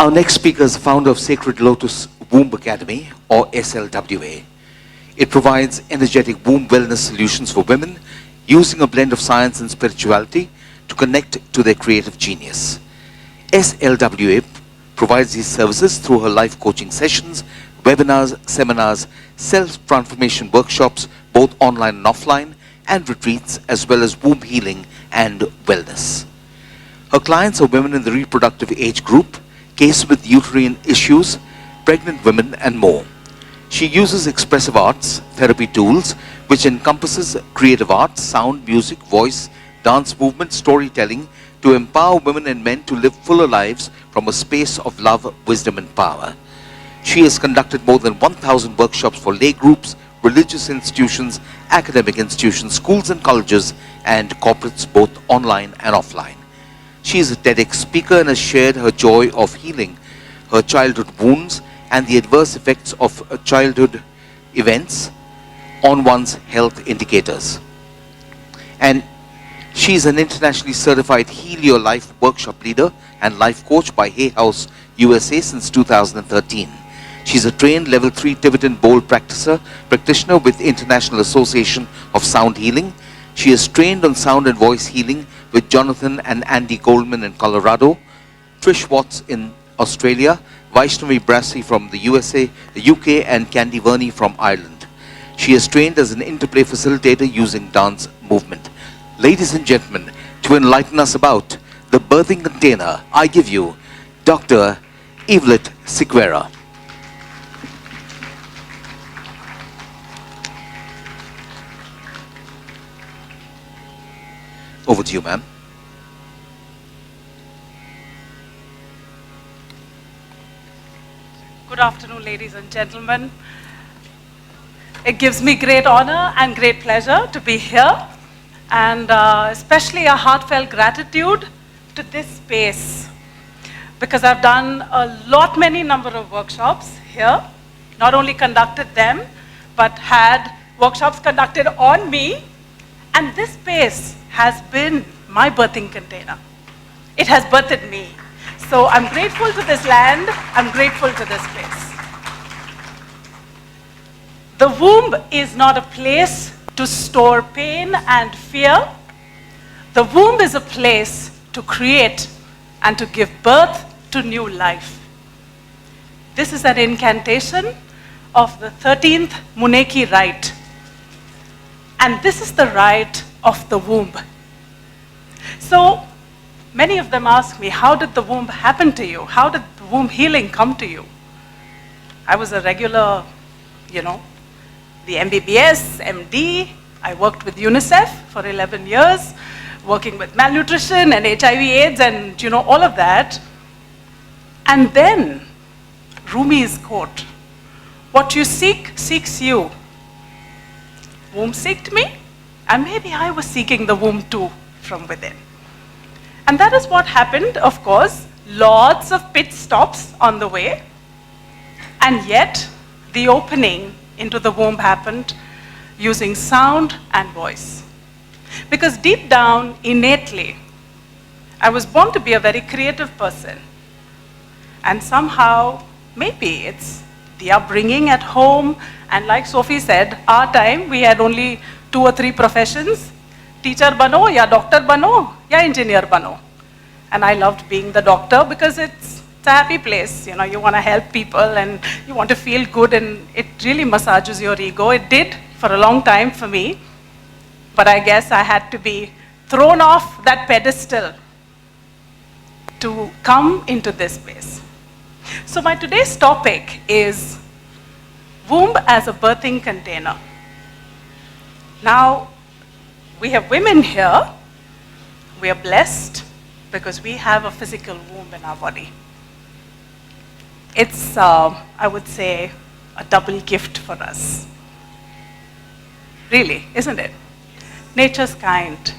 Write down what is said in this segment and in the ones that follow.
Our next speaker is the founder of Sacred Lotus Womb Academy, or SLWA. It provides energetic womb wellness solutions for women using a blend of science and spirituality to connect to their creative genius. SLWA provides these services through her life coaching sessions, webinars, seminars, self-transformation workshops, both online and offline, and retreats, as well as womb healing and wellness. Her clients are women in the reproductive age group, cases with uterine issues, pregnant women, and more. She uses expressive arts therapy tools, which encompasses creative arts, sound, music, voice, dance movement, storytelling, to empower women and men to live fuller lives from a space of love, wisdom, and power. She has conducted more than 1,000 workshops for lay groups, religious institutions, academic institutions, schools and colleges, and corporates, both online and offline. She is a TEDx speaker and has shared her joy of healing her childhood wounds and the adverse effects of childhood events on one's health indicators. And she is an internationally certified Heal Your Life workshop leader and life coach by Hay House, USA since 2013. She's a trained level 3 Tibetan bowl practitioner with International Association of Sound Healing. She is trained on sound and voice healing with Jonathan and Andy Goldman in Colorado, Trish Watts in Australia, Vaishnavi Brassi from the USA, the UK, and Candy Verney from Ireland. She is trained as an interplay facilitator using dance movement. Ladies and gentlemen, to enlighten us about the birthing container, I give you Dr. Evelet Sequeira. Over to you, ma'am. Good afternoon, ladies and gentlemen. It gives me great honor and great pleasure to be here, and especially a heartfelt gratitude to this space, because I've done many number of workshops here, not only conducted them, but had workshops conducted on me, and this space has been my birthing container. It has birthed me. So I'm grateful to this land, I'm grateful to this place. The womb is not a place to store pain and fear. The womb is a place to create and to give birth to new life. This is an incantation of the 13th Muneki rite. And this is the rite of the womb. So many of them ask me, how did the womb happen to you? How did the womb healing come to you? I was a regular, the MBBS, MD. I worked with UNICEF for 11 years, working with malnutrition and HIV AIDS and all of that. And then Rumi's quote, what you seek, seeks you. Womb seeked me, and maybe I was seeking the womb too from within. And that is what happened, of course. Lots of pit stops on the way. And yet, the opening into the womb happened using sound and voice. Because deep down, innately, I was born to be a very creative person. And somehow, maybe it's the upbringing at home. And like Sophie said, our time, we had only 2 or 3 professions. Teacher bano, ya doctor bano, ya engineer bano. And I loved being the doctor because it's a happy place. You want to help people and you want to feel good, and it really massages your ego. It did for a long time for me. But I guess I had to be thrown off that pedestal to come into this space. So my today's topic is womb as a birthing container. Now, we have women here. We are blessed because we have a physical womb in our body. It's, I would say, a double gift for us. Really, isn't it? Nature's kind.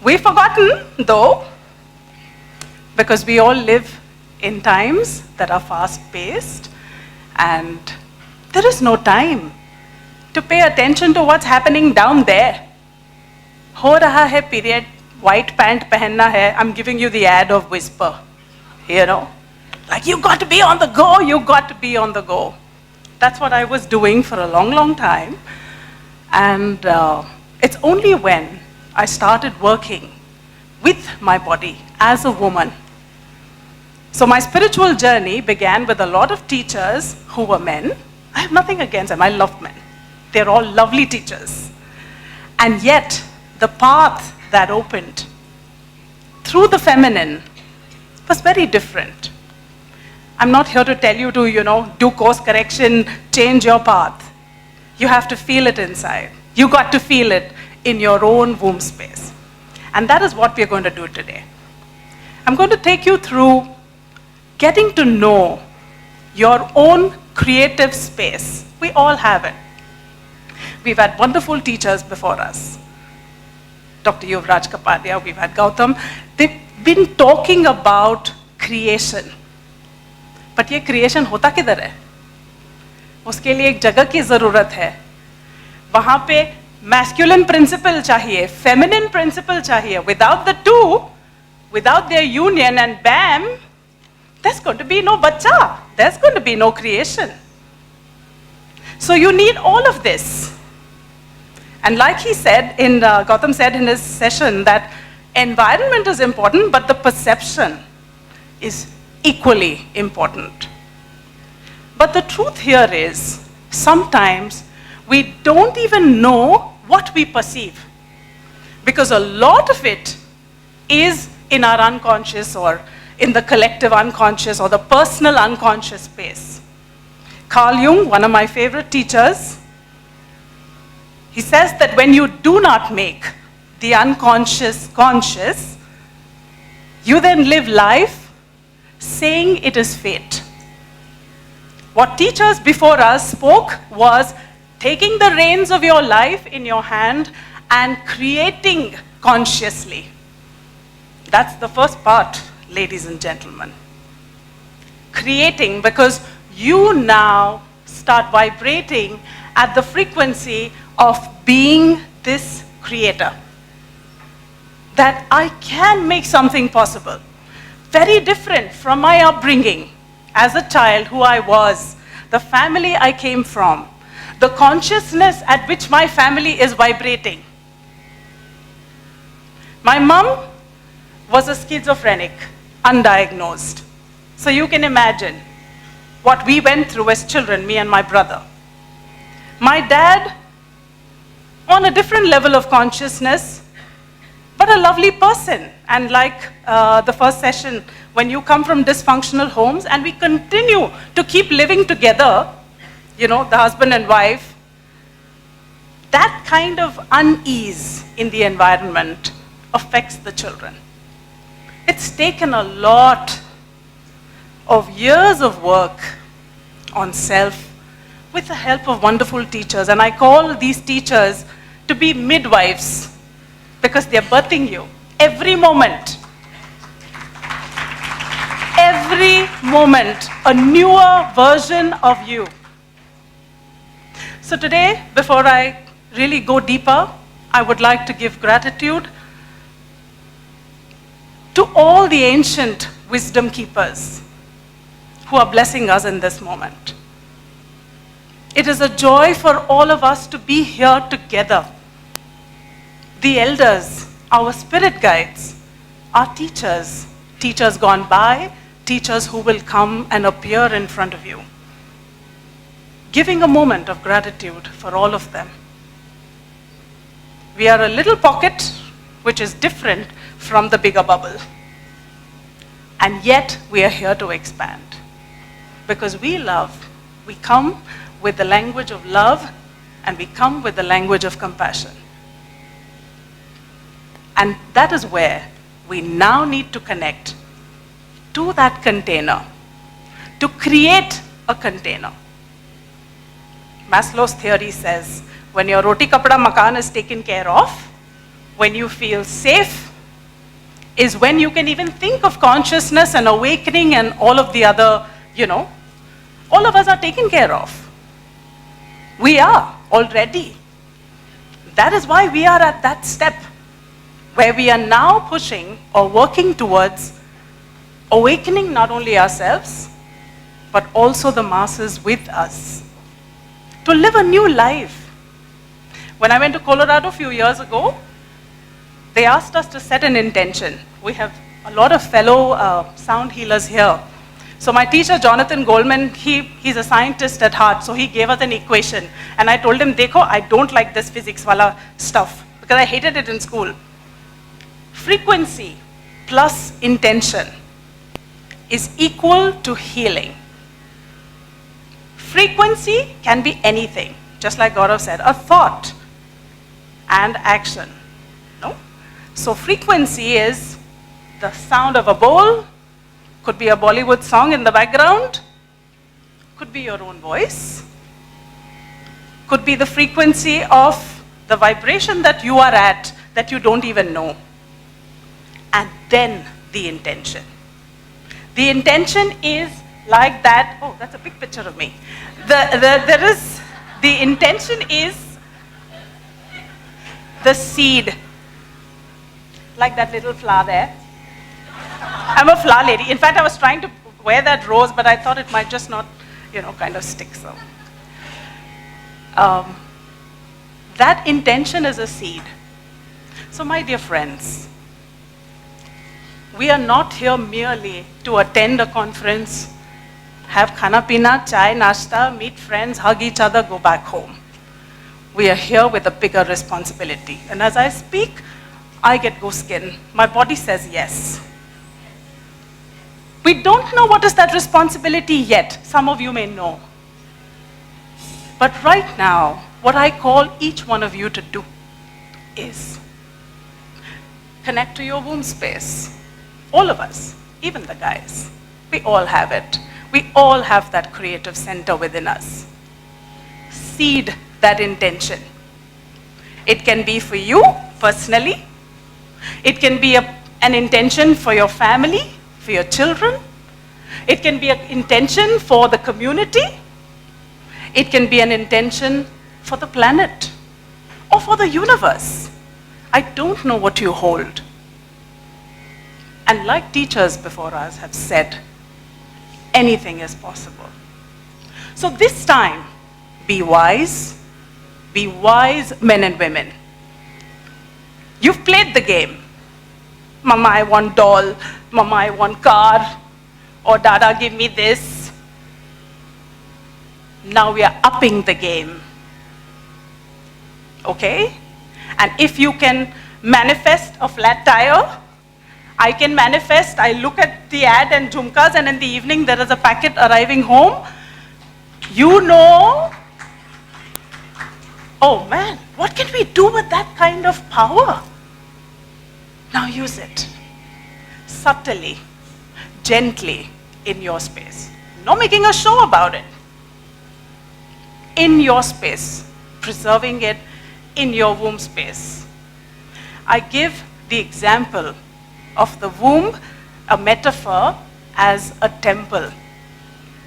We've forgotten, though, because we all live in times that are fast-paced, and there is no time to pay attention to what's happening down there. Ho raha hai period, white pant pehenna hai. I'm giving you the ad of Whisper, Like, you got to be on the go, you got to be on the go. That's what I was doing for a long, long time. And it's only when I started working with my body as a woman. So my spiritual journey began with a lot of teachers who were men. I have nothing against them, I love men. They're all lovely teachers. And yet, the path that opened through the feminine was very different. I'm not here to tell you to, do course correction, change your path. You have to feel it inside. You got to feel it in your own womb space. And that is what we're going to do today. I'm going to take you through getting to know your own creative space. We all have it. We've had wonderful teachers before us. Dr. Yuvraj Kapadia, we've had Gautam. They've been talking about creation. But ये creation होता किधर है? उसके लिए एक जगह की ज़रूरत है. वहाँ पे masculine principle चाहिए, feminine principle चाहिए. Without the two, without their union and bam, there's going to be no bacha. There's going to be no creation. So you need all of this. And like he said, Gautam said in his session that environment is important, but the perception is equally important. But the truth here is, sometimes we don't even know what we perceive, because a lot of it is in our unconscious or in the collective unconscious or the personal unconscious space. Carl Jung, one of my favorite teachers, he says that when you do not make the unconscious conscious, you then live life saying it is fate. What teachers before us spoke was taking the reins of your life in your hand and creating consciously. That's the first part, ladies and gentlemen. Creating, because you now start vibrating at the frequency of being this creator. That I can make something possible. Very different from my upbringing as a child, who I was, the family I came from, the consciousness at which my family is vibrating. My mom was a schizophrenic, undiagnosed. So you can imagine what we went through as children, me and my brother. My dad, on a different level of consciousness, but a lovely person. And like the first session, when you come from dysfunctional homes and we continue to keep living together, the husband and wife, that kind of unease in the environment affects the children. It's taken a lot of years of work on self with the help of wonderful teachers. And I call these teachers to be midwives, because they're birthing you every moment. Every moment, a newer version of you. So today, before I really go deeper, I would like to give gratitude to all the ancient wisdom keepers who are blessing us in this moment. It is a joy for all of us to be here together. The elders, our spirit guides, our teachers, teachers gone by, teachers who will come and appear in front of you. Giving a moment of gratitude for all of them. We are a little pocket which is different from the bigger bubble. And yet we are here to expand. Because we love, we come with the language of love, and we come with the language of compassion. And that is where we now need to connect to that container, to create a container. Maslow's theory says, when your roti kapda makan is taken care of, when you feel safe, is when you can even think of consciousness and awakening and all of the other, all of us are taken care of. We are already. That is why we are at that step where we are now pushing or working towards awakening not only ourselves, but also the masses with us, to live a new life. When I went to Colorado a few years ago, they asked us to set an intention. We have a lot of fellow sound healers here. So my teacher, Jonathan Goldman, he's a scientist at heart, so he gave us an equation. And I told him, Dekho, I don't like this physics wala stuff, because I hated it in school. Frequency plus intention is equal to healing. Frequency can be anything, just like Gaurav said, a thought and action. No? So frequency is the sound of a bowl, could be a Bollywood song in the background, could be your own voice, could be the frequency of the vibration that you are at that you don't even know. And then the intention. The intention is like that. Oh, that's a big picture of me. The intention is the seed, like that little flower there. I'm a flower lady. In fact, I was trying to wear that rose, but I thought it might just not, kind of stick. So, that intention is a seed. So, my dear friends, we are not here merely to attend a conference, have khana pina, chai, nashta, meet friends, hug each other, go back home. We are here with a bigger responsibility. And as I speak, I get go skin. My body says yes. We don't know what is that responsibility yet. Some of you may know. But right now, what I call each one of you to do is connect to your womb space. All of us, even the guys, we all have it. We all have that creative center within us. Seed that intention. It can be for you personally. It can be an intention for your family, for your children. It can be an intention for the community. It can be an intention for the planet or for the universe. I don't know what you hold. And like teachers before us have said, anything is possible. So this time, be wise men and women. You've played the game. Mama, I want doll. Mama, I want car. Or Dada, give me this. Now we are upping the game. Okay? And if you can manifest a flat tire, I can manifest, I look at the ad and jhumkas, and in the evening there is a packet arriving home. You know, oh man, what can we do with that kind of power? Now use it. Subtly, gently, in your space. Not making a show about it. In your space, preserving it in your womb space. I give the example of the womb, a metaphor, as a temple.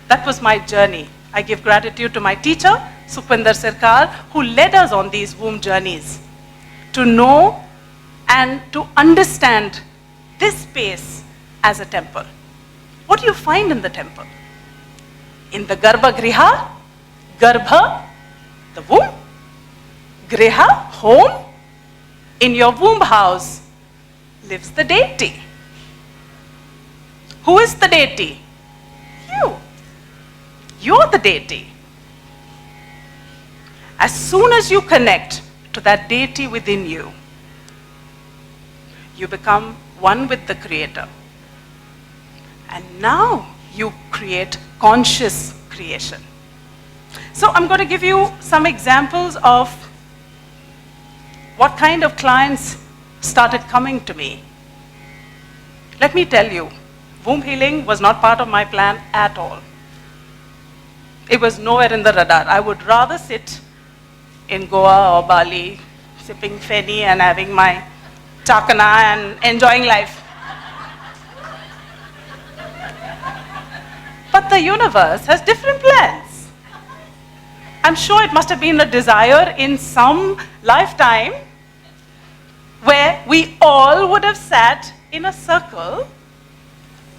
That was my journey. I give gratitude to my teacher, Sukhwinder Sirkar, who led us on these womb journeys to know and to understand this space as a temple. What do you find in the temple? In the Garbha Griha, Garbha, the womb, Griha, home. In your womb house lives the deity. Who is the deity? You. You're the deity. As soon as you connect to that deity within you, you become one with the Creator. And now you create conscious creation. So I'm going to give you some examples of what kind of clients started coming to me. Let me tell you, womb healing was not part of my plan at all. It was nowhere in the radar. I would rather sit in Goa or Bali, sipping feni and having my chakana and enjoying life. But the universe has different plans. I'm sure it must have been a desire in some lifetime where we all would have sat in a circle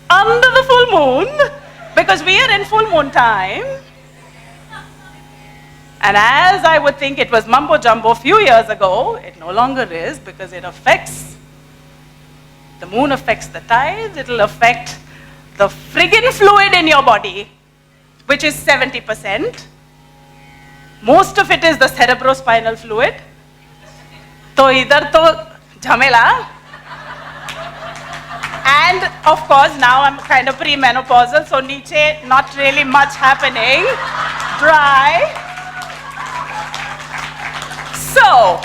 under the full moon, because we are in full moon time. And as I would think it was mumbo jumbo a few years ago, it no longer is, because it affects, the moon affects the tides, it'll affect the friggin' fluid in your body, which is 70%. Most of it is the cerebrospinal fluid. So idhar to jhamela. And of course, now I'm kind of premenopausal, so niche, not really much happening. Dry. So,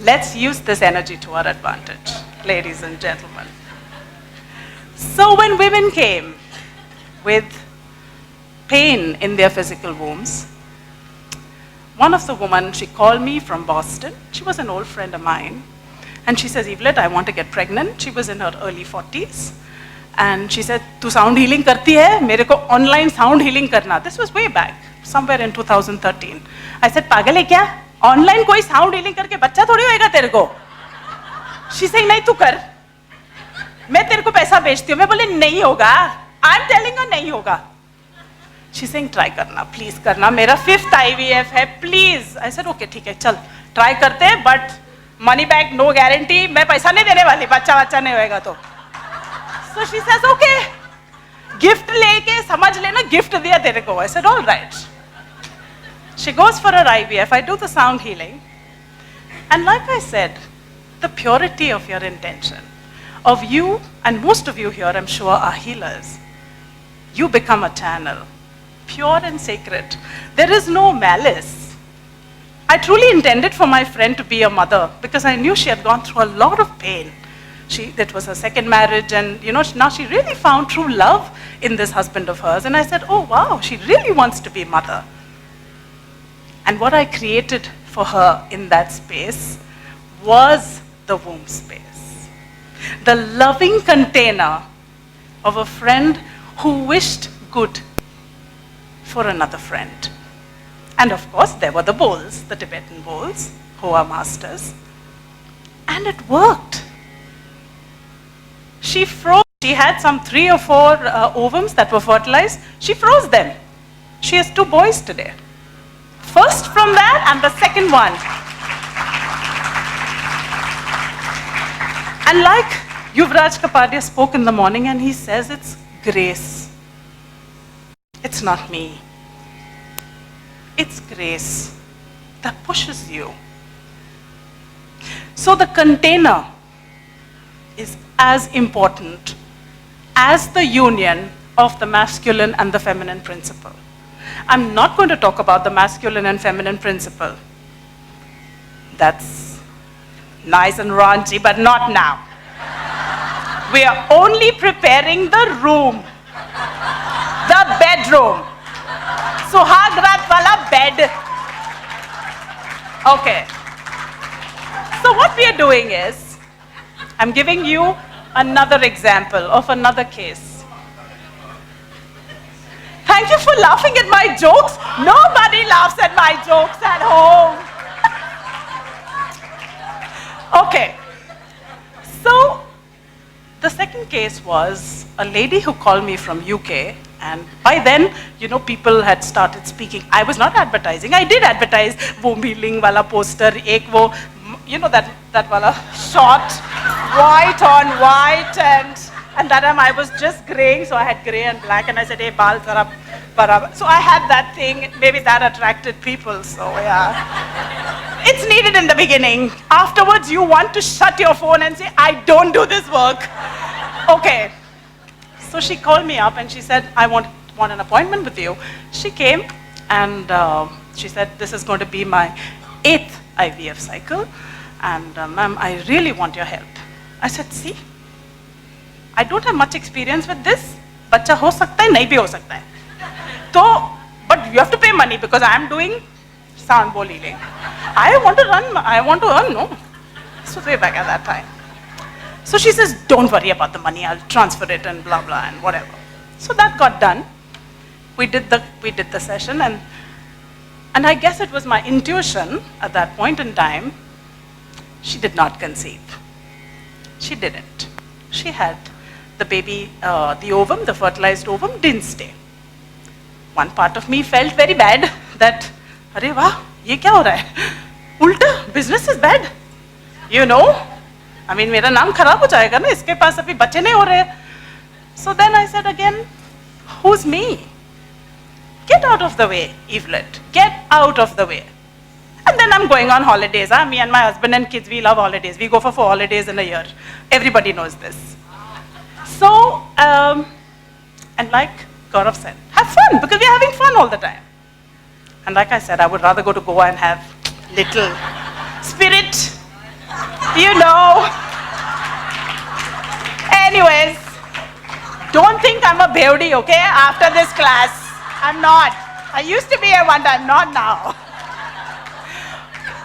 let's use this energy to our advantage, ladies and gentlemen. So when women came with pain in their physical wombs, one of the women, she called me from Boston. She was an old friend of mine. And she says, Evelet, I want to get pregnant. She was in her early 40s. And she said, tu sound healing karti hai? Mere ko online sound healing karna. This was way back, somewhere in 2013. I said, pagal hai kya? Online koi sound healing karke bachcha thodi hoega tere ko? She saying, nahi tu kar. Main tere ko paisa bechti hu. Main bole, nahi hoga. I'm telling her, nahi hoga. She's saying, try karna, please karna. Mera 5th IVF hai, please. I said, okay, theek hai, chal. Try karte, but money back, no guarantee. मैं पैसा नहीं देने वाली, बच्चा नहीं होएगा तो. So she says, okay, gift लेके समझ लेना, gift दिया तेरे को. I said, all right. She goes for her IVF. I do the sound healing. And like I said, the purity of your intention, of you, and most of you here, I'm sure, are healers. You become a channel, pure and sacred. There is no malice. I truly intended for my friend to be a mother because I knew she had gone through a lot of pain. That was her second marriage, and now she really found true love in this husband of hers. And I said, oh wow, she really wants to be a mother. And what I created for her in that space was the womb space. The loving container of a friend who wished good for another friend. And of course, there were the bowls, the Tibetan bowls, who are masters. And it worked. She froze. She had some 3 or 4 ovums that were fertilized. She froze them. She has 2 boys today. First from that and the second one. And like Yuvraj Kapadia spoke in the morning, and he says it's grace. It's not me. It's grace that pushes you. So the container is as important as the union of the masculine and the feminine principle. I'm not going to talk about the masculine and feminine principle. That's nice and raunchy, but not now. We are only preparing the room, the bedroom. Suhag Raat wala bed. Okay. So what we are doing is, I'm giving you another example of another case. Thank you for laughing at my jokes. Nobody laughs at my jokes at home. Okay. So the second case was a lady who called me from UK. And by then, people had started speaking. I was not advertising. I did advertise. Wo healing wala poster, ek wo, that wala shot, white on white, and that time I was just graying, so I had gray and black, and I said, hey, baal zara barab. So I had that thing. Maybe that attracted people. So yeah, it's needed in the beginning. Afterwards, you want to shut your phone and say, I don't do this work. Okay. So she called me up and she said, I want an appointment with you. She came and she said, this is going to be my 8th IVF cycle. And ma'am, I really want your help. I said, see, I don't have much experience with this. Bachcha ho sakta hai, nahi bhi ho sakta hai. But you have to pay money because I am doing sound bowl healing. I want to earn, no. This was way back at that time. So she says, don't worry about the money, I'll transfer it and blah, blah, and whatever. So that got done. We did the session, and I guess it was my intuition at that point in time, she did not conceive. She didn't. She had the baby, the ovum, the fertilized ovum, didn't stay. One part of me felt very bad that, अरे वाह, ये क्या हो रहा है? उल्टा, business is bad. You know? I mean, मेरा नाम खराब हो जाएगा ना, इसके पास अभी बच्चे नहीं हो रहे. So then I said again, who's me? Get out of the way, Evelet. Get out of the way. And then I'm going on holidays. Me and my husband and kids, we love holidays. We go for 4 holidays in a year. Everybody knows this. So, and like Gaurav said, have fun, because we're having fun all the time. And like I said, I would rather go to Goa and have little spirit, you know. Anyways, don't think I'm a beauty, okay, after this class. I'm not. I used to be at one time, not now.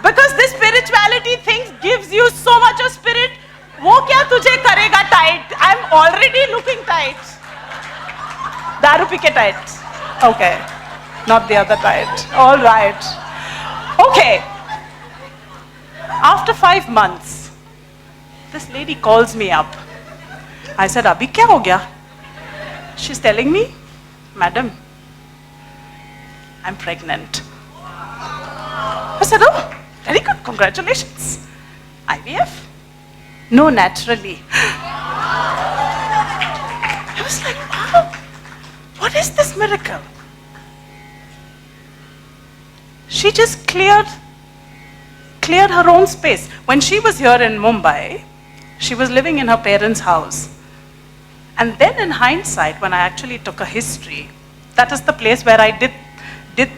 Because this spirituality thing gives you so much of spirit. वो क्या तुझे करेगा tight? I'm already looking tight. दारू P के tight. Okay. Not the other tight. All right. Okay. After 5 months, this lady calls me up. I said, अभी क्या हो गया? She's telling me, Madam, I'm pregnant. I said, oh, very good, congratulations. IVF? No, naturally. I was like, wow, what is this miracle? She just cleared her own space. When she was here in Mumbai, she was living in her parents' house. And then in hindsight, when I actually took a history, that is the place where I did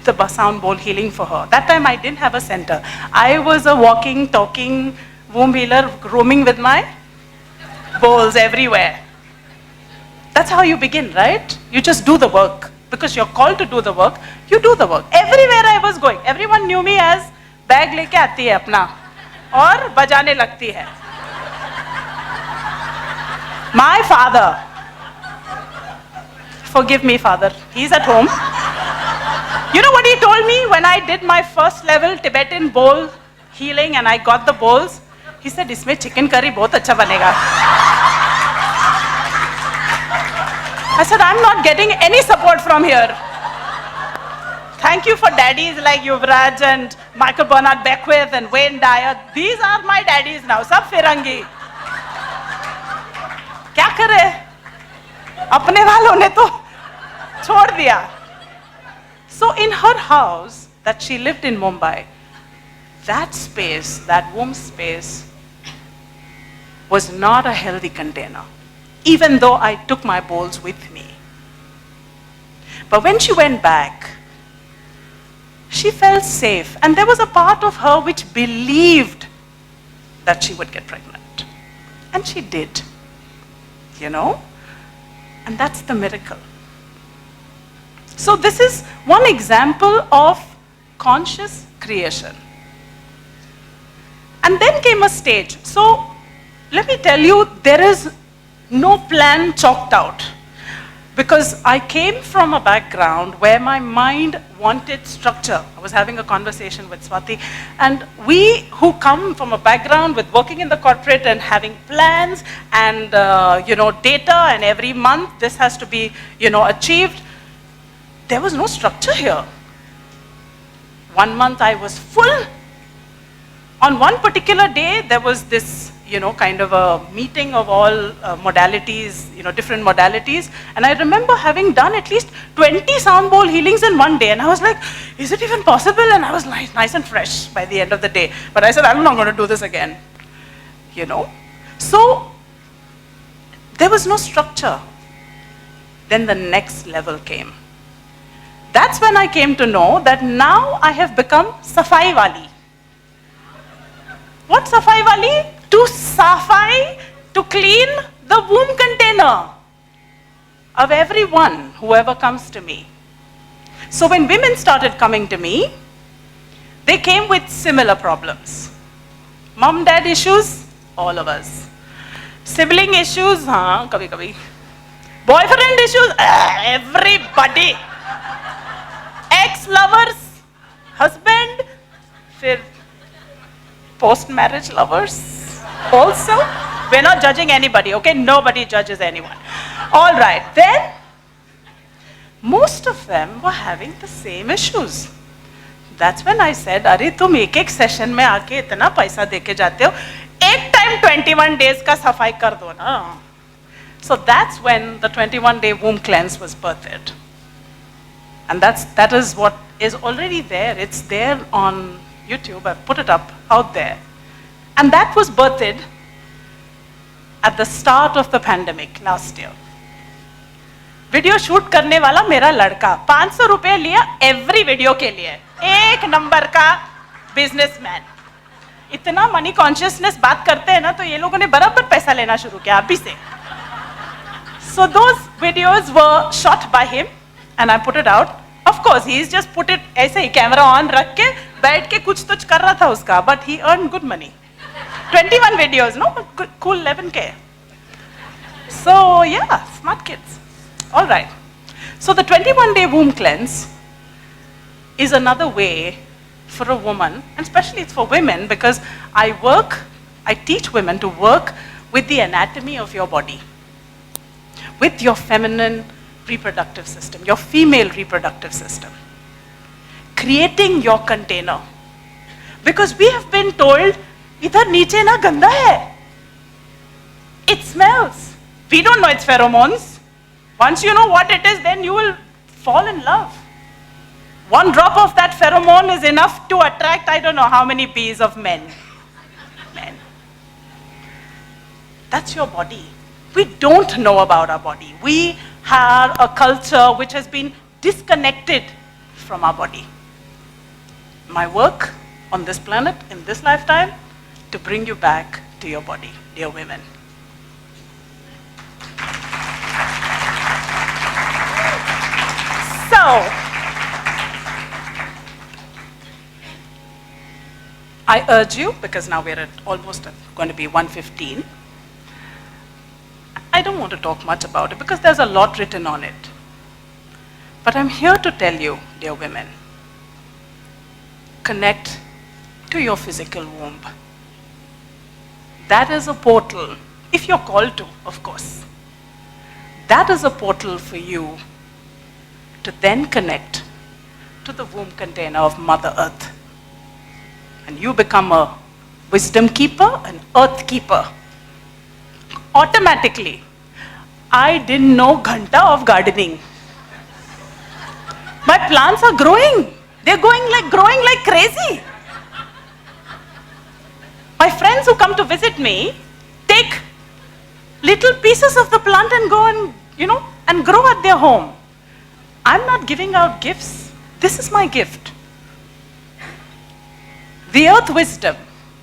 the sound bowl healing for her. That time I didn't have a center. I was a walking, talking womb healer, roaming with my bowls everywhere. That's how you begin, right? You just do the work. Because you're called to do the work, you do the work. Everywhere I was going, everyone knew me as bag leke aati hai apna aur bajane lagti hai. My father, forgive me father, he's at home. You know what he told me when I did my first level Tibetan bowl healing and I got the bowls? He said, "Isme chicken curry bahut acha banega." I said, I'm not getting any support from here. Thank you for daddies like Yuvraj and Michael Bernard Beckwith and Wayne Dyer. These are my daddies now. Sab firangi. क्या करे? अपने वालों ने तो छोड़ दिया. So in her house that she lived in Mumbai, that space, that womb space, was not a healthy container, even though I took my bowls with me. But when she went back, she felt safe, and there was a part of her which believed that she would get pregnant. And she did, you know? And that's the miracle. So this is one example of conscious creation. And then came a stage. So let me tell you, there is no plan chalked out. Because I came from a background where my mind wanted structure. I was having a conversation with Swati, and we who come from a background with working in the corporate and having plans and data, and every month this has to be achieved, there was no structure here. 1 month I was full. On one particular day there was this kind of a meeting of all modalities, different modalities. And I remember having done at least 20 sound bowl healings in one day. And I was like, is it even possible? And I was nice and fresh by the end of the day. But I said, I'm not going to do this again. So there was no structure. Then the next level came. That's when I came to know that now I have become Safai Wali. What Safai Wali? To safai, to clean the womb container of everyone, whoever comes to me. So when women started coming to me, they came with similar problems. Mom, dad issues, all of us. Sibling issues, kabhi kabhi. Boyfriend issues, everybody. Ex-lovers, husband, फिर post-marriage lovers. Also, We're not judging anybody, okay? Nobody judges anyone. All right, then, most of them were having the same issues. That's when I said, अरे तुम एक session में आके इतना पैसा देके जाते हो, एक time 21 days का सफाई कर दो ना. So that's when the 21-day womb cleanse was birthed. And that is what is already there. It's there on YouTube. I've put it up out there. And that was birthed at the start of the pandemic last year. Video shoot करने वाला मेरा लड़का 500 रुपए लिया every video के लिए, एक number का बिजनेसमैन. इतना मनी कॉन्शियसनेस बात करते हैं ना, तो ये लोगों ने बराबर पैसा लेना शुरू किया अभी से. So those videos were shot by him and I put it out. Of course, he's just put it ऐसे ही कैमरा ऑन रख के बैठ के कुछ तो कर रहा था उसका, but he earned good money. 21 videos, no? Cool 11K. So yeah, smart kids. All right. So the 21-day womb cleanse is another way for a woman, and especially it's for women because I teach women to work with the anatomy of your body, with your feminine reproductive system, your female reproductive system, creating your container. Because we have been told, idhar niche na ganda hai. It smells. We don't know its pheromones. Once you know what it is, then you will fall in love. One drop of that pheromone is enough to attract, I don't know how many bees of men. That's your body. We don't know about our body. We have a culture which has been disconnected from our body. My work on this planet, in this lifetime, to bring you back to your body, dear women. So, I urge you, because now we're at almost going to be 1:15. I don't want to talk much about it because there's a lot written on it. But I'm here to tell you, dear women, connect to your physical womb. That is a portal, if you're called to, of course. That is a portal for you to then connect to the womb container of Mother Earth. And you become a wisdom keeper, an earth keeper. Automatically. I didn't know ghanta of gardening. My plants are growing. They're growing like crazy. My friends who come to visit me take little pieces of the plant and go and, and grow at their home. I'm not giving out gifts. This is my gift. The earth wisdom,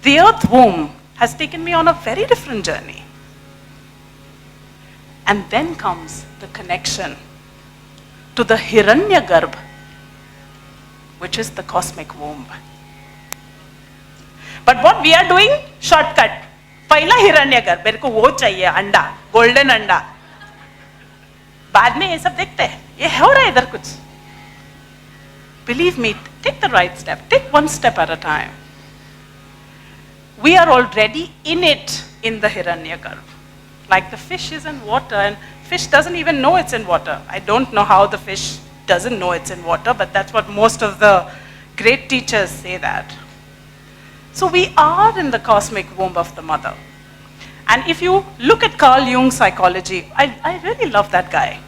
the earth womb has taken me on a very different journey. And then comes the connection to the Hiranyagarbh, which is the cosmic womb. But what we are doing, shortcut. पहला हिरण्यगर्भ, मेरे को वो चाहिए अंडा, golden अंडा. बाद में ये सब देखते हैं, ये हो रहा है इधर कुछ. Believe me, take the right step. Take one step at a time. We are already in it in the Hiranyagarbh. Like the fish is in water, and fish doesn't even know it's in water. I don't know how the fish doesn't know it's in water, but that's what most of the great teachers say that. So we are in the cosmic womb of the mother. And if you look at Carl Jung's psychology, I really love that guy.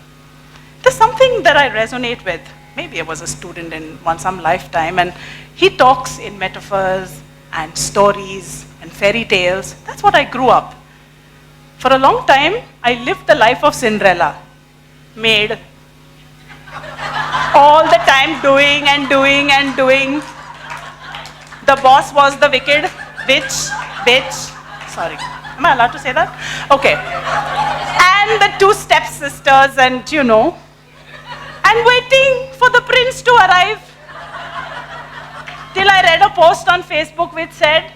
There's something that I resonate with. Maybe I was a student in some lifetime, and he talks in metaphors and stories and fairy tales. That's what I grew up. For a long time, I lived the life of Cinderella, maid, all the time doing and doing and doing. The boss was the wicked bitch. Sorry, am I allowed to say that? Okay. And the two stepsisters and and waiting for the prince to arrive. Till I read a post on Facebook which said,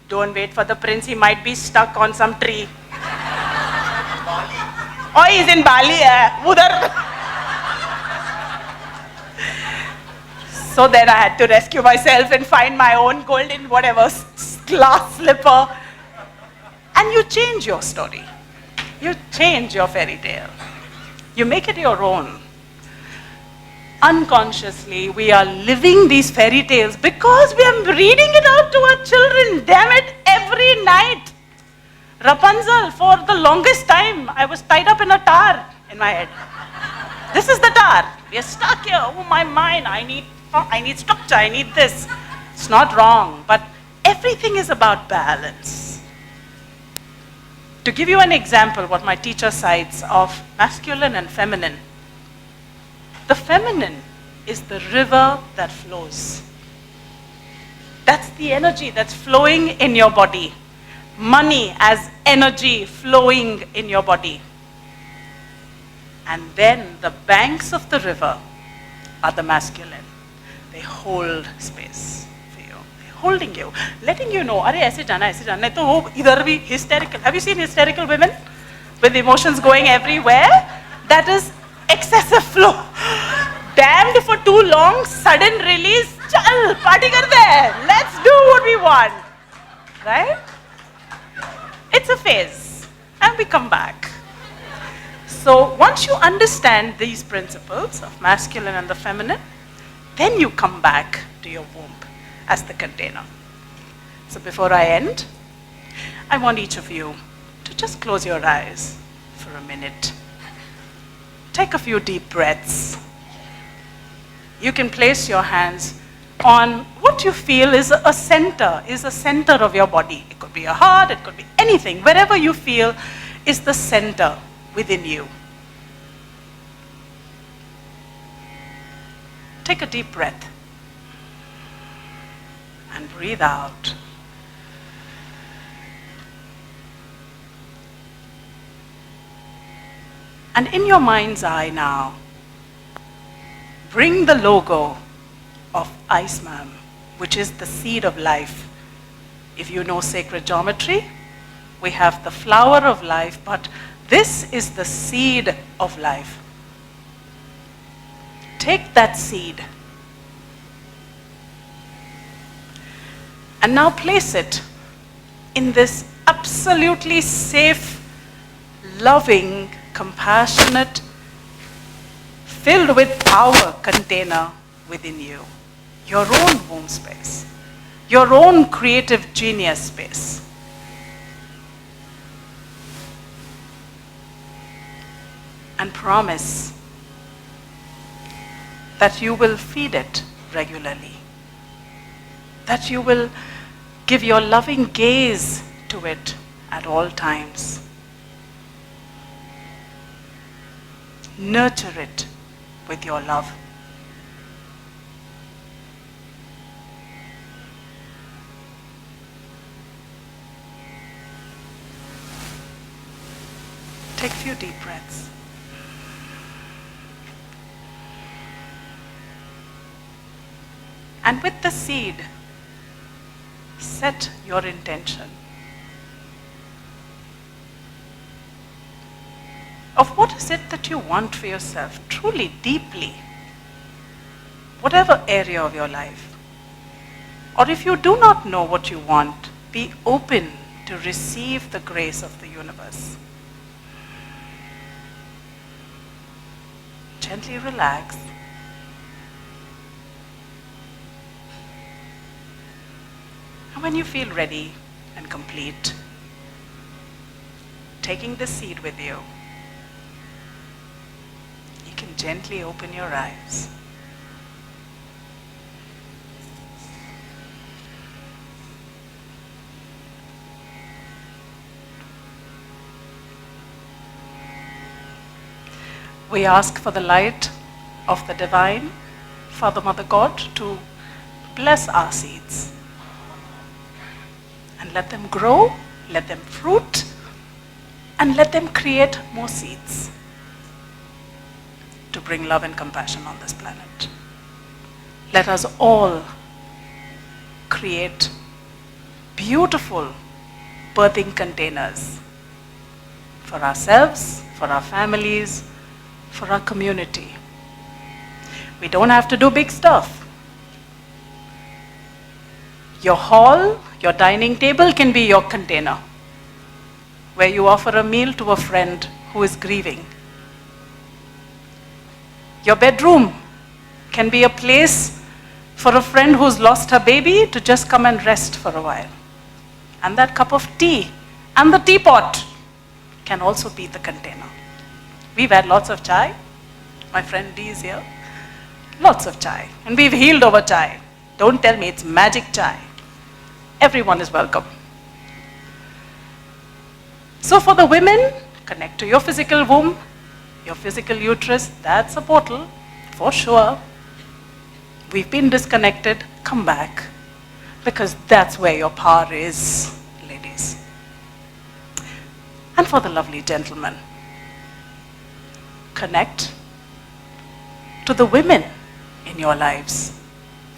don't wait for the prince, he might be stuck on some tree. Oh, he's in Bali, udhar. So then I had to rescue myself and find my own golden glass slipper. And you change your story. You change your fairy tale. You make it your own. Unconsciously, we are living these fairy tales because we are reading it out to our children. Damn it, every night. Rapunzel, for the longest time, I was tied up in a tar in my head. This is the tar. We are stuck here. Oh, my mind. I need structure. I need this. It's not wrong, but everything is about balance. To give you an example, what my teacher cites of masculine and feminine. The feminine is the river that flows. That's the energy that's flowing in your body. Money as energy flowing in your body. And then the banks of the river are the masculine. They hold space for you. They're holding you, letting you know, "Arey, aise jana, nahi to wo idhar bhi hysterical." Have you seen hysterical women with emotions going everywhere? That is excessive flow. Damned for too long, sudden release. Chal, party karte hain. Let's do what we want. Right? It's a phase, and we come back. So once you understand these principles of masculine and the feminine, then you come back to your womb as the container. So before I end, I want each of you to just close your eyes for a minute. Take a few deep breaths. You can place your hands on what you feel is a center of your body. It could be your heart, it could be anything, wherever you feel is the center within you. Take a deep breath and breathe out. And in your mind's eye now, bring the logo of ICEMAHM, which is the seed of life. If you know sacred geometry, we have the flower of life, but this is the seed of life. Take that seed and now place it in this absolutely safe, loving, compassionate, filled with power container within you. Your own womb space. Your own creative genius space. And promise that you will feed it regularly. That you will give your loving gaze to it at all times. Nurture it with your love. Take a few deep breaths. And with the seed, set your intention of what is it that you want for yourself, truly, deeply, whatever area of your life. Or if you do not know what you want, be open to receive the grace of the universe. Gently relax. And when you feel ready and complete, taking the seed with you, you can gently open your eyes. We ask for the light of the divine, Father, Mother, God, to bless our seeds and let them grow, let them fruit, and let them create more seeds to bring love and compassion on this planet. Let us all create beautiful birthing containers for ourselves, for our families, for our community. We don't have to do big stuff. Your hall, your dining table can be your container. where you offer a meal to a friend who is grieving. Your bedroom can be a place for a friend who's lost her baby to just come and rest for a while. And that cup of tea and the teapot can also be the container. We've had lots of chai. My friend D is here. Lots of chai. And we've healed over chai. Don't tell me it's magic chai. Everyone is welcome. So for the women, connect to your physical womb, your physical uterus. That's a portal, for sure. We've been disconnected. Come back. Because that's where your power is, ladies. And for the lovely gentlemen, connect to the women in your lives.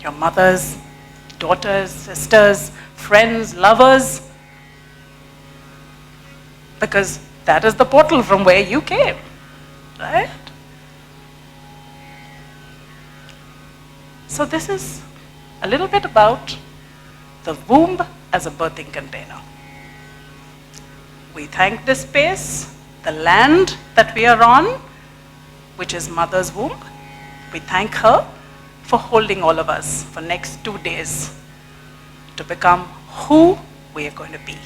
Your mothers, daughters, sisters, friends, lovers. Because that is the portal from where you came, right? So this is a little bit about the womb as a birthing container. We thank this space, the land that we are on, which is Mother's womb. We thank her for holding all of us for next 2 days to become who we are going to be.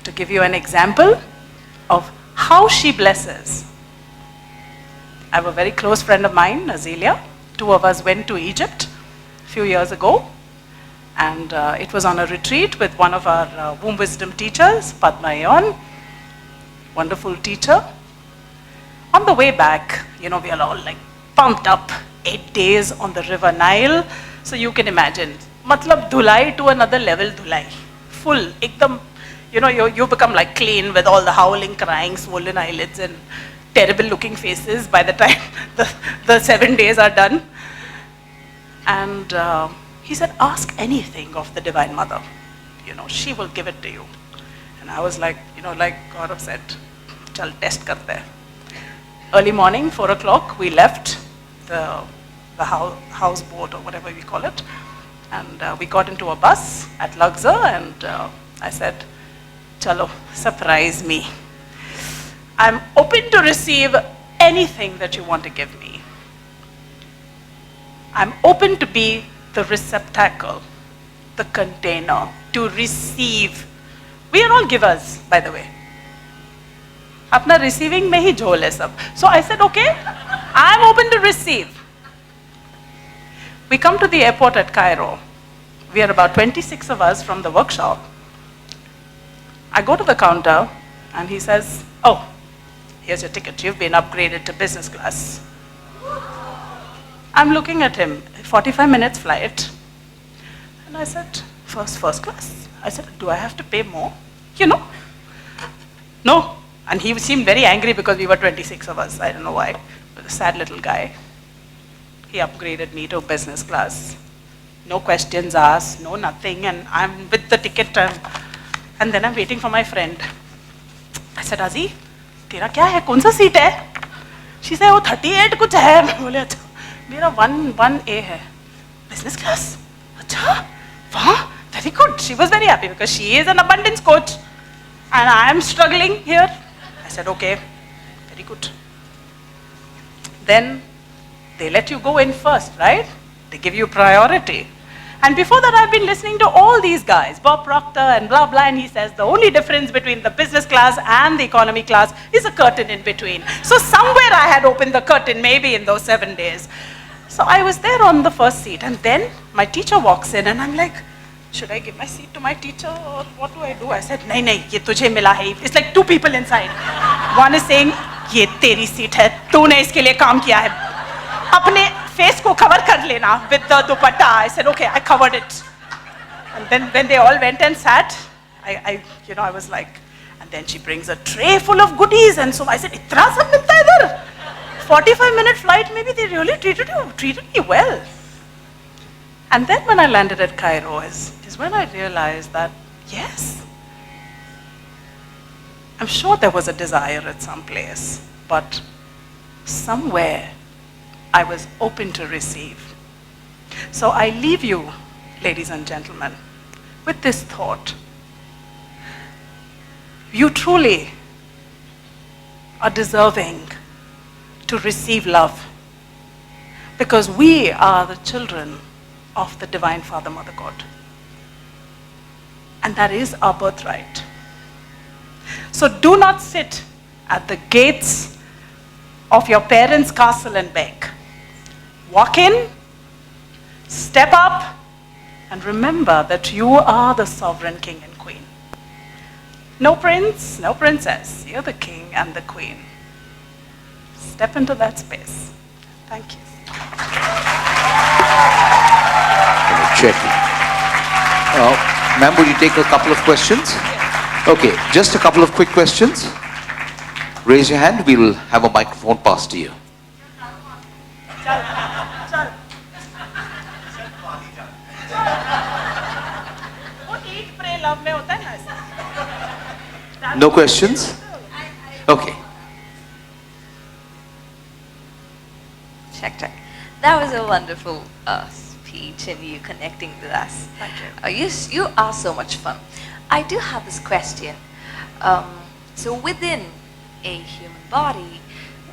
To give you an example of how she blesses. I have a very close friend of mine, Azelia. 2 of us went to Egypt a few years ago. And it was on a retreat with one of our womb wisdom teachers, Padma Ayon, wonderful teacher. On the way back, you know, we are all like pumped up, 8 days on the river Nile. So you can imagine, matlab dhulai to another level dhulai. Full, ekdam, you know, you become like clean with all the howling, crying, swollen eyelids and terrible looking faces by the time the 7 days are done. And he said, ask anything of the Divine Mother. You know, she will give it to you. And I was like, you know, like Gaurav said, chal test karte hain. Early morning, 4 o'clock, we left the houseboat or whatever we call it. And we got into a bus at Luxor and I said, chalo, surprise me. I'm open to receive anything that you want to give me. I'm open to be the receptacle, the container, to receive. We are all givers, by the way. Apna receiving mein hi jhol hai sab. So I said, okay, I'm open to receive. We come to the airport at Cairo. We are about 26 of us from the workshop. I go to the counter and he says, oh, here's your ticket. You've been upgraded to business class. I'm looking at him, 45 minutes flight. And I said, first class? I said, do I have to pay more? You know? No. And he seemed very angry because we were 26 of us. I don't know why. But a sad little guy. He upgraded me to business class. No questions asked, no nothing. And I'm with the ticket. And then I'm waiting for my friend. I said, Azi, tera kya hai? Kaun sa seat hai? She said, oh, 38 kuch hai. I bole, acha. Mera 1A hai. Business class? Acha? Wow, very good. She was very happy because she is an abundance coach. And I am struggling here. I said, okay, very good. Then they let you go in first, right? They give you priority. And before that, I've been listening to all these guys, Bob Proctor and blah, blah, and he says the only difference between the business class and the economy class is a curtain in between. So somewhere I had opened the curtain, maybe in those 7 days. So I was there on the first seat, and then my teacher walks in, and I'm like, should I give my seat to my teacher, or what do I do? I said, nahi, ye tujhe mila hai. It's like 2 people inside. One is saying, ye teri seat hai, तूने इसके लिए काम किया है. अपने face को cover कर लेना with the dupatta. I said, okay, I covered it. And then when they all went and sat, I was like, and then she brings a tray full of goodies, and so I said, itna sab milta hai idhar? 45-minute flight, maybe they really treated me well. And then when I landed at Cairo is when I realized that, yes, I'm sure there was a desire at some place, but somewhere I was open to receive. So I leave you, ladies and gentlemen, with this thought. you truly are deserving to receive love, because we are the children of the Divine Father, Mother God. And that is our birthright. So do not sit at the gates of your parents' castle and beg. Walk in, step up, and remember that you are the sovereign king and queen. No prince, no princess. You're the king and the queen. Step into that space. Thank you. Check. Ma'am, would you take a couple of questions? Okay, just a couple of quick questions. Raise your hand, we'll have a microphone passed to you. No questions? Okay. Check. That was a wonderful speech and you connecting with us. Thank you. You are so much fun. I do have this question. So within a human body,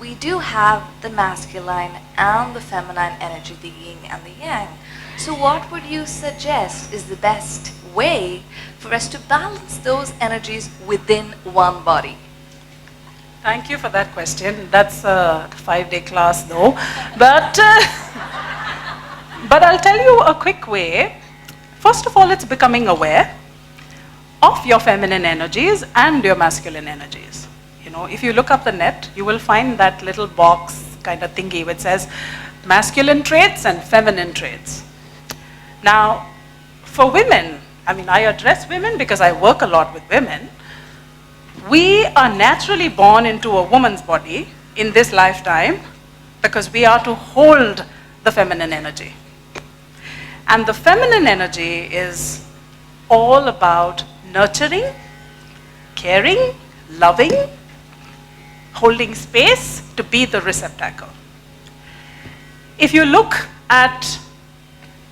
we do have the masculine and the feminine energy, the yin and the yang. So what would you suggest is the best way for us to balance those energies within one body? Thank you for that question. That's a 5-day class though. But I'll tell you a quick way. First of all, it's becoming aware of your feminine energies and your masculine energies. You know, if you look up the net, you will find that little box kind of thingy which says masculine traits and feminine traits. Now, for women, I mean, I address women because I work a lot with women. We are naturally born into a woman's body in this lifetime because we are to hold the feminine energy. And the feminine energy is all about nurturing, caring, loving, holding space to be the receptacle. If you look at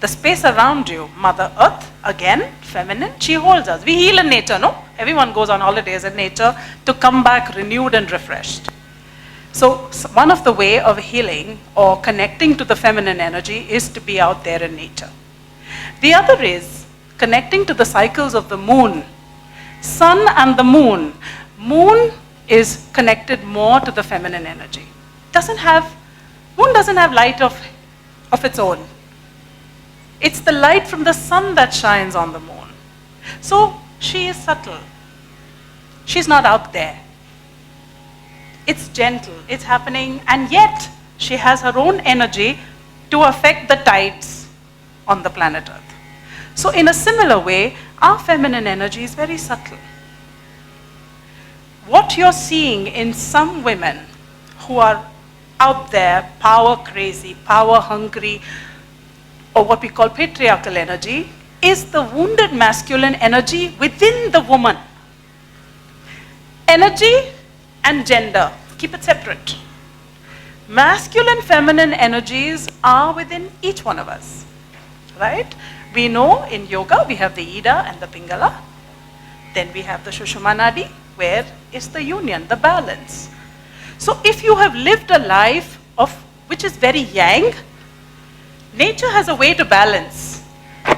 the space around you, Mother Earth, again, feminine, she holds us. We heal in nature, no? Everyone goes on holidays in nature to come back renewed and refreshed. So one of the way of healing or connecting to the feminine energy is to be out there in nature. The other is connecting to the cycles of the moon. Sun and the moon. Moon is connected more to the feminine energy. Moon doesn't have light of its own. It's the light from the sun that shines on the moon. So she is subtle. She's not out there. It's gentle, it's happening, and yet she has her own energy to affect the tides on the planet Earth. So in a similar way, our feminine energy is very subtle. What you're seeing in some women who are out there, power crazy, power hungry, or what we call patriarchal energy, is the wounded masculine energy within the woman. Energy and gender, keep it separate. Masculine, feminine energies are within each one of us, right? We know in yoga we have the Ida and the Pingala. Then we have the Shushuma Nadi, where is the union, the balance. So if you have lived a life which is very yang, nature has a way to balance.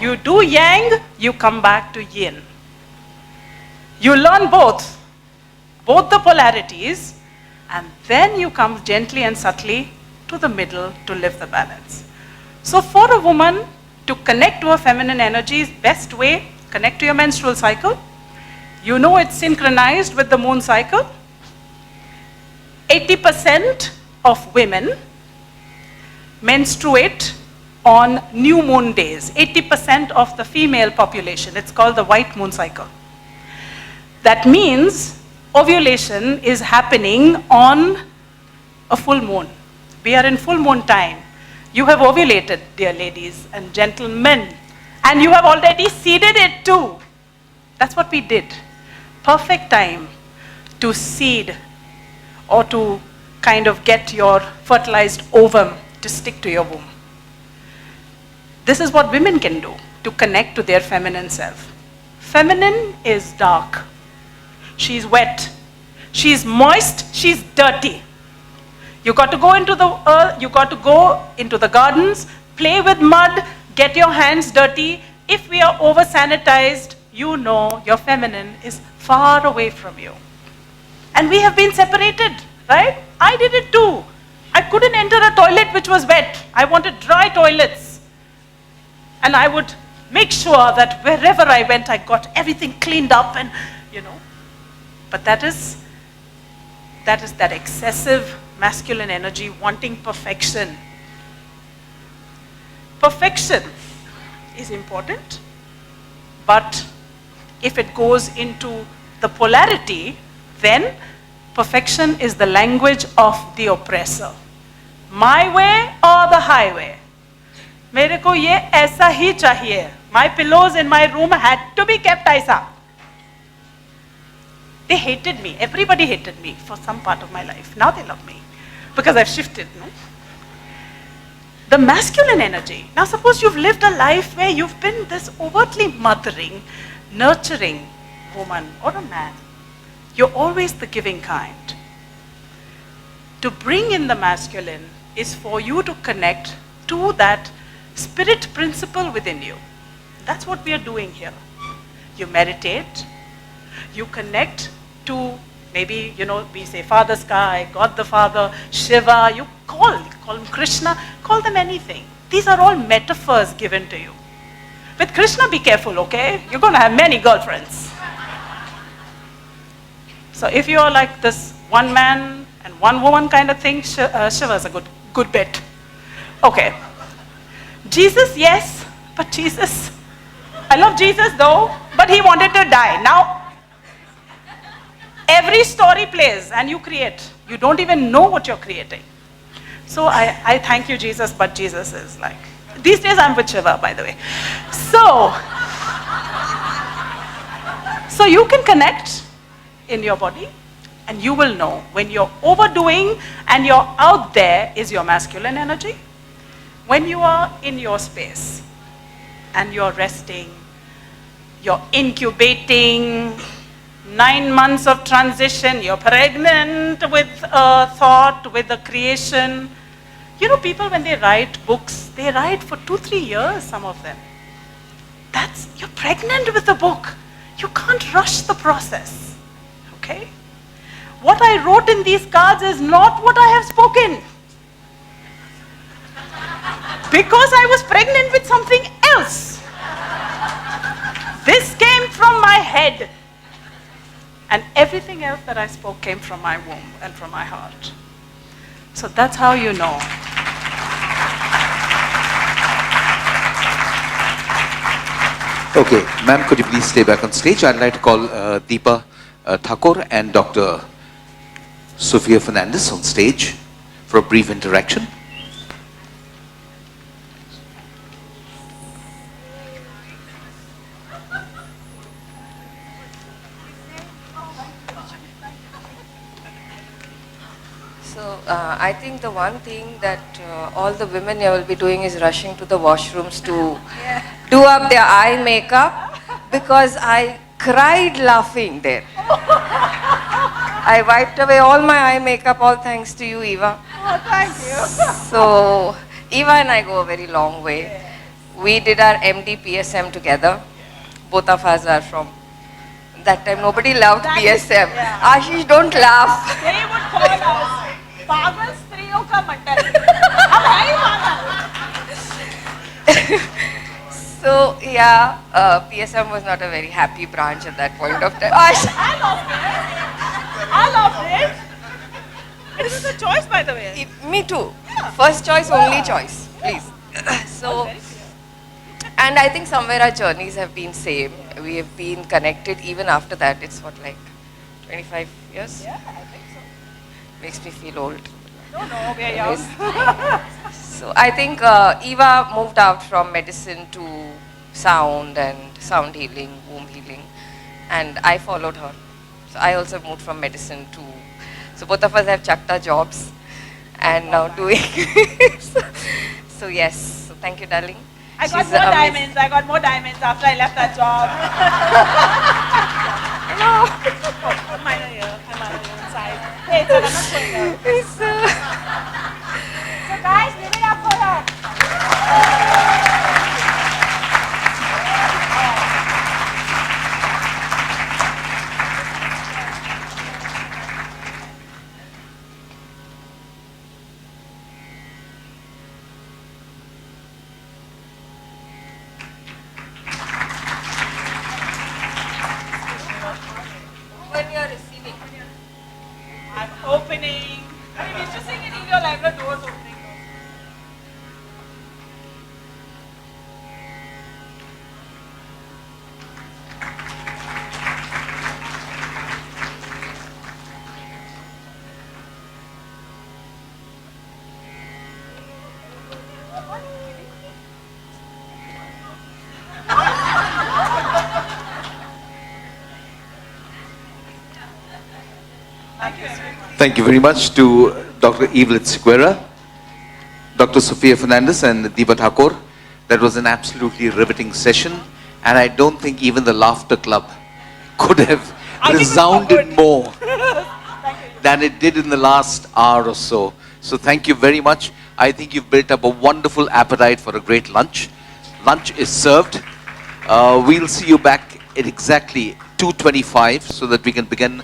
You do yang, you come back to yin. You learn both the polarities, and then you come gently and subtly to the middle to live the balance. So for a woman to connect to her feminine energies, best way, connect to your menstrual cycle. You know it's synchronized with the moon cycle. 80% of women menstruate on new moon days. 80% of the female population. It's called the white moon cycle. That means ovulation is happening on a full moon. We are in full moon time. You have ovulated, dear ladies and gentlemen, and you have already seeded it too. That's what we did. Perfect time to seed or to kind of get your fertilized ovum to stick to your womb. This is what women can do to connect to their feminine self. Feminine is dark. she's wet. She's moist, she's dirty. You got to go into the earth, you got to go into the gardens, play with mud, get your hands dirty. If we are over sanitized, you know your feminine is far away from you. And we have been separated, right? I did it too. I couldn't enter a toilet which was wet. I wanted dry toilets. And I would make sure that wherever I went, I got everything cleaned up and, you know. But that is that excessive masculine energy wanting perfection. Perfection is important, but if it goes into the polarity, then perfection is the language of the oppressor. My way or the highway. मेरे को ये ऐसा ही चाहिए. My pillows in my room had to be kept aisa. They hated me. Everybody hated me for some part of my life. Now they love me because I've shifted. No? The masculine energy. Now suppose you've lived a life where you've been this overtly mothering, nurturing woman or a man. You're always the giving kind. To bring in the masculine is for you to connect to that spirit principle within you. That's what we are doing here. You meditate, you connect to maybe, you know, we say Father Sky, God the Father, Shiva, you call him Krishna, call them anything. These are all metaphors given to you. With Krishna, be careful, okay? You're going to have many girlfriends. So if you're like this one man and one woman kind of thing, Shiva's a good bet. Okay. Jesus, yes, but Jesus, I love Jesus though, but he wanted to die. Now, every story plays and you create. You don't even know what you're creating. So I thank you, Jesus, but Jesus is like, these days I'm with Shiva, by the way. So you can connect in your body and you will know when you're overdoing and you're out there is your masculine energy. When you are in your space and you're resting, you're incubating, 9 months of transition, you're pregnant with a thought, with a creation. You know, people when they write books, they write for 2-3 years, some of them. You're pregnant with a book. You can't rush the process, okay? What I wrote in these cards is not what I have spoken. Because I was pregnant with something else. This came from my head. And everything else that I spoke came from my womb and from my heart. So that's how you know. Okay, ma'am, could you please stay back on stage? I'd like to call Deepa Thakur and Dr. Sophia Fernandez on stage for a brief interaction. So I think the one thing that all the women here will be doing is rushing to the washrooms to do up their eye makeup, because I cried laughing there. I wiped away all my eye makeup, all thanks to you, Eva. Oh, thank you. So Eva and I go a very long way. We did our MD PSM together. Both of us are from that time. Nobody loved PSM. Yeah. Ashish, don't laugh. They would call us पागल स्त्रियों का मंडल. हम हैं ही पागल. So yeah, PSM was not a very happy branch at that point of time. I loved it. It was a choice, by the way. Me too. Yeah. First choice, only choice, please. So, and I think somewhere our journeys have been same. We have been connected even after that. It's what, like 25 years? Yeah, I think so. Makes me feel old. No, we are young. So I think Eva moved out from medicine to sound and sound healing, womb healing, and I followed her. So I also moved from medicine to, so both of us have chucked our jobs and now doing. So yes, so thank you, darling. I got more diamonds after I left that job. So guys, give it up for her. When you are receiving. I'm opening. I mean, we should sing in India like the doors opening. Thank you very much to Dr. Evelet Sequeira, Dr. Sophia Fernandez and Deepa Thakur. That was an absolutely riveting session, and I don't think even the Laughter Club could have resounded more than it did in the last hour or so. So thank you very much. I think you've built up a wonderful appetite for a great lunch. Lunch is served. We'll see you back at exactly 2:25 so that we can begin